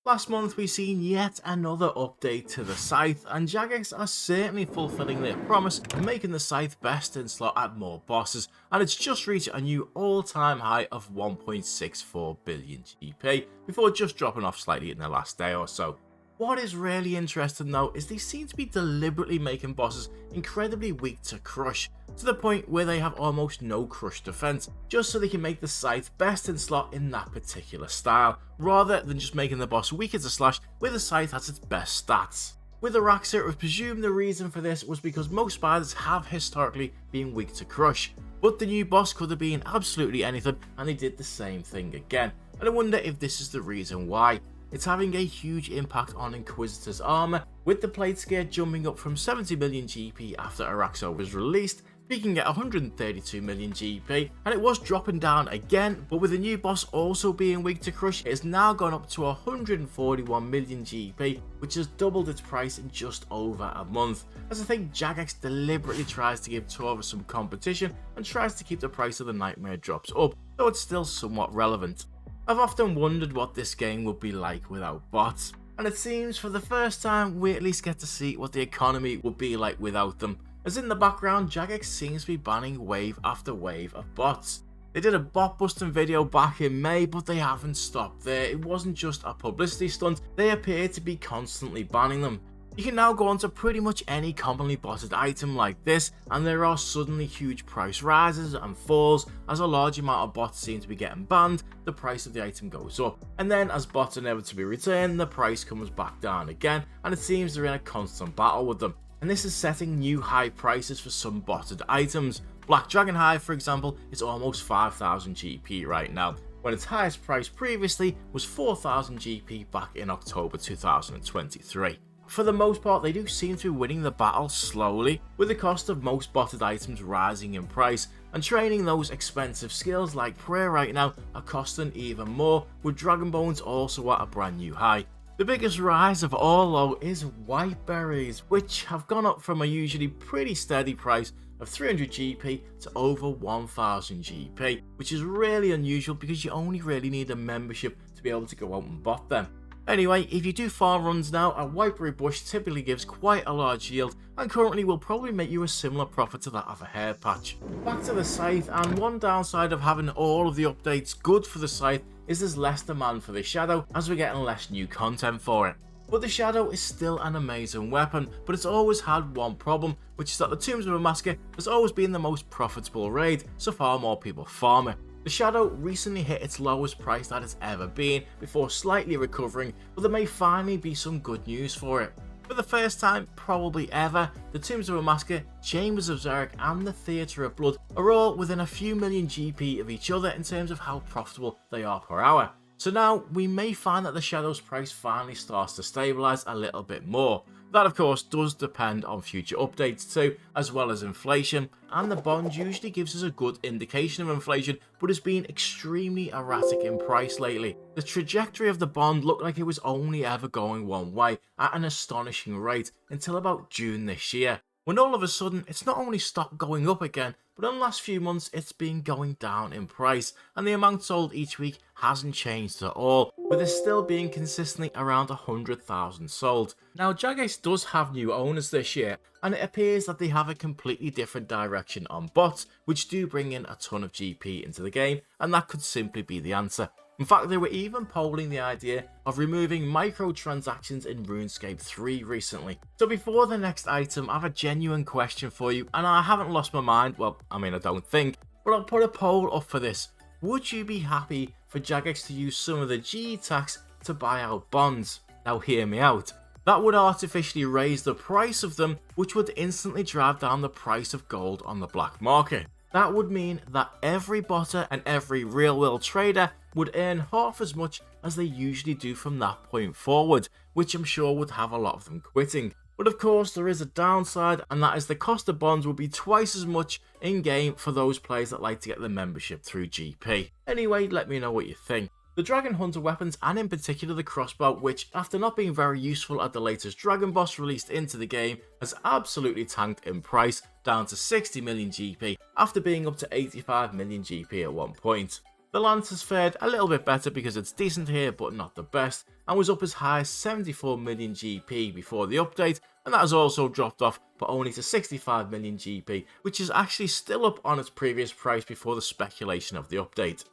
Last month we seen yet another update to the scythe, and Jagex are certainly fulfilling their promise of making the scythe best in slot at more bosses, and it's just reached a new all-time high of 1.64 billion GP before just dropping off slightly in the last day or so. What is really interesting though is they seem to be deliberately making bosses incredibly weak to crush, to the point where they have almost no crush defense, just so they can make the scythe best in slot in that particular style, rather than just making the boss weaker to slash where the scythe has its best stats. With Araxa, it was presumed the reason for this was because most spiders have historically been weak to crush, but the new boss could have been absolutely anything and they did the same thing again, and I wonder if this is the reason why. It's having a huge impact on Inquisitor's armor, with the plate scare jumping up from 70 million GP after Araxa was released, peaking at 132 million GP, and it was dropping down again, but with the new boss also being weak to crush, it has now gone up to 141 million GP, which has doubled its price in just over a month, as I think Jagex deliberately tries to give Torva some competition and tries to keep the price of the Nightmare drops up, though it's still somewhat relevant. I've often wondered what this game would be like without bots, and it seems for the first time we at least get to see what the economy would be like without them, as in the background Jagex seems to be banning wave after wave of bots. They did a bot busting video back in May, but they haven't stopped there. It wasn't just a publicity stunt, they appear to be constantly banning them. You can now go onto pretty much any commonly botted item like this, and there are suddenly huge price rises and falls. As a large amount of bots seem to be getting banned, the price of the item goes up, and then as bots are never to be returned, the price comes back down again, and it seems they're in a constant battle with them. And this is setting new high prices for some botted items. Black Dragon Hive, for example, is almost 5,000 GP right now, when its highest price previously was 4,000 GP back in October 2023. For the most part, they do seem to be winning the battle slowly, with the cost of most botted items rising in price, and training those expensive skills like prayer right now are costing even more, with Dragon Bones also at a brand new high. The biggest rise of all though is white berries, which have gone up from a usually pretty steady price of 300 GP to over 1000 GP, which is really unusual because you only really need a membership to be able to go out and bot them. Anyway, if you do farm runs now, a whiteberry bush typically gives quite a large yield and currently will probably make you a similar profit to that of a hair patch. Back to the scythe, and one downside of having all of the updates good for the scythe is there's less demand for the shadow as we're getting less new content for it. But the shadow is still an amazing weapon, but it's always had one problem, which is that the Tombs of a Massacre has always been the most profitable raid, so far more people farm it. The Shadow recently hit its lowest price that it's ever been before slightly recovering, but there may finally be some good news for it. For the first time probably ever, the Tombs of a Massacre, Chambers of Xeric and the Theatre of Blood are all within a few million GP of each other in terms of how profitable they are per hour. So now we may find that the Shadow's price finally starts to stabilise a little bit more. That of course does depend on future updates too, as well as inflation, and the bond usually gives us a good indication of inflation, but has been extremely erratic in price lately. The trajectory of the bond looked like it was only ever going one way at an astonishing rate until about June this year, when all of a sudden it's not only stopped going up again, but in the last few months it's been going down in price, and the amount sold each week hasn't changed at all, with it still being consistently around 100,000 sold. Now Jagex does have new owners this year, and it appears that they have a completely different direction on bots, which do bring in a ton of GP into the game, and that could simply be the answer. In fact, they were even polling the idea of removing microtransactions in RuneScape 3 recently. So before the next item, I have a genuine question for you, and I haven't lost my mind, well, I mean I don't think, but I'll put a poll up for this. Would you be happy for Jagex to use some of the GE tax to buy out bonds? Now hear me out. That would artificially raise the price of them, which would instantly drive down the price of gold on the black market. That would mean that every botter and every real world trader would earn half as much as they usually do from that point forward, which I'm sure would have a lot of them quitting. But of course there is a downside, and that is the cost of bonds will be twice as much in game for those players that like to get the membership through GP. Anyway, let me know what you think. The Dragon Hunter weapons, and in particular the crossbow, which after not being very useful at the latest Dragon Boss released into the game, has absolutely tanked in price down to 60 million GP after being up to 85 million GP at one point. The lance has fared a little bit better because it's decent here but not the best, and was up as high as 74 million GP before the update, and that has also dropped off but only to 65 million GP, which is actually still up on its previous price before the speculation of the update.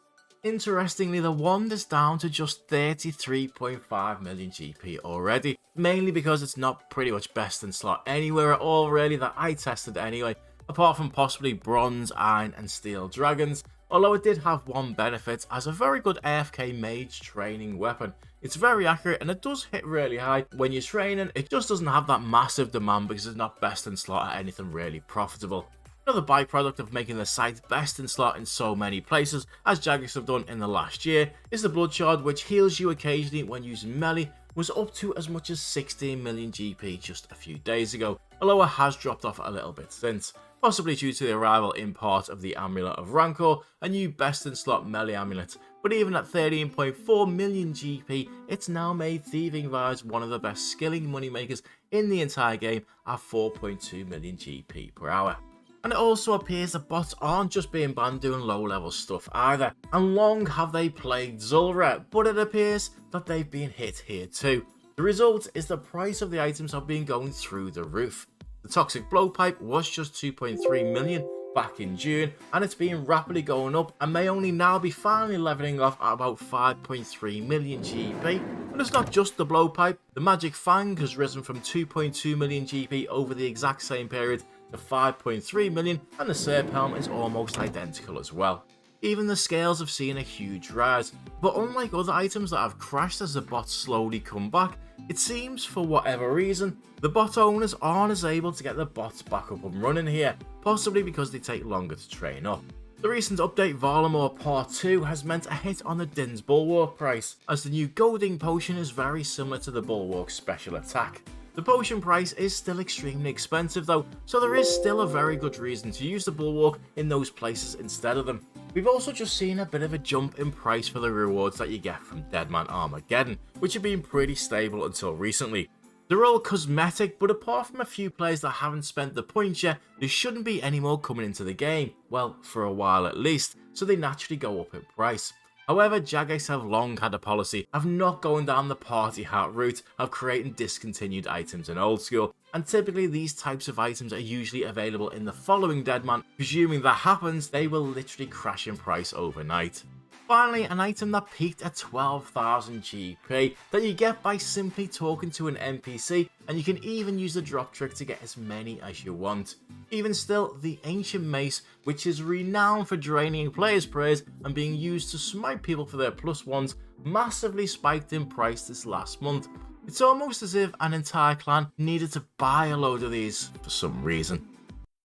Interestingly, the wand is down to just 33.5 million GP already, mainly because it's not pretty much best in slot anywhere at all really that I tested anyway, apart from possibly bronze, iron and steel dragons, although it did have one benefit as a very good AFK mage training weapon. It's very accurate and it does hit really high when you're training. It just doesn't have that massive demand because it's not best in slot at anything really profitable. Another byproduct of making the scythe best in slot in so many places, as Jagex have done in the last year, is the blood shard, which heals you occasionally when using melee, was up to as much as 16 million GP just a few days ago, although it has dropped off a little bit since, possibly due to the arrival in part of the Amulet of Rancor, a new best in slot melee amulet. But even at 13.4 million GP, it's now made thieving vibes one of the best skilling moneymakers in the entire game at 4.2 million GP per hour. And it also appears that bots aren't just being banned doing low level stuff either, and long have they plagued Zulrah, but it appears that they've been hit here too. The result is the price of the items have been going through the roof. The toxic blowpipe was just 2.3 million back in June, and it's been rapidly going up and may only now be finally leveling off at about 5.3 million GP. And it's not just the blowpipe, the magic fang has risen from 2.2 million GP over the exact same period to 5.3 million, and the Serp helm is almost identical as well. Even the scales have seen a huge rise, but unlike other items that have crashed as the bots slowly come back, it seems for whatever reason, the bot owners aren't as able to get the bots back up and running here, possibly because they take longer to train up. The recent update Varlamore Part 2 has meant a hit on the Din's Bulwark price, as the new Golding potion is very similar to the Bulwark's special attack. The potion price is still extremely expensive though, so there is still a very good reason to use the Bulwark in those places instead of them. We've also just seen a bit of a jump in price for the rewards that you get from Deadman Armageddon, which have been pretty stable until recently. They're all cosmetic, but apart from a few players that haven't spent the points yet, there shouldn't be any more coming into the game, well, for a while at least, so they naturally go up in price. However, Jagex have long had a policy of not going down the party hat route of creating discontinued items in old school, and typically these types of items are usually available in the following Deadman. Presuming that happens, they will literally crash in price overnight. Finally, an item that peaked at 12,000 GP that you get by simply talking to an NPC, and you can even use the drop trick to get as many as you want. Even still, the Ancient Mace, which is renowned for draining players' prayers and being used to smite people for their +1s, massively spiked in price this last month. It's almost as if an entire clan needed to buy a load of these for some reason.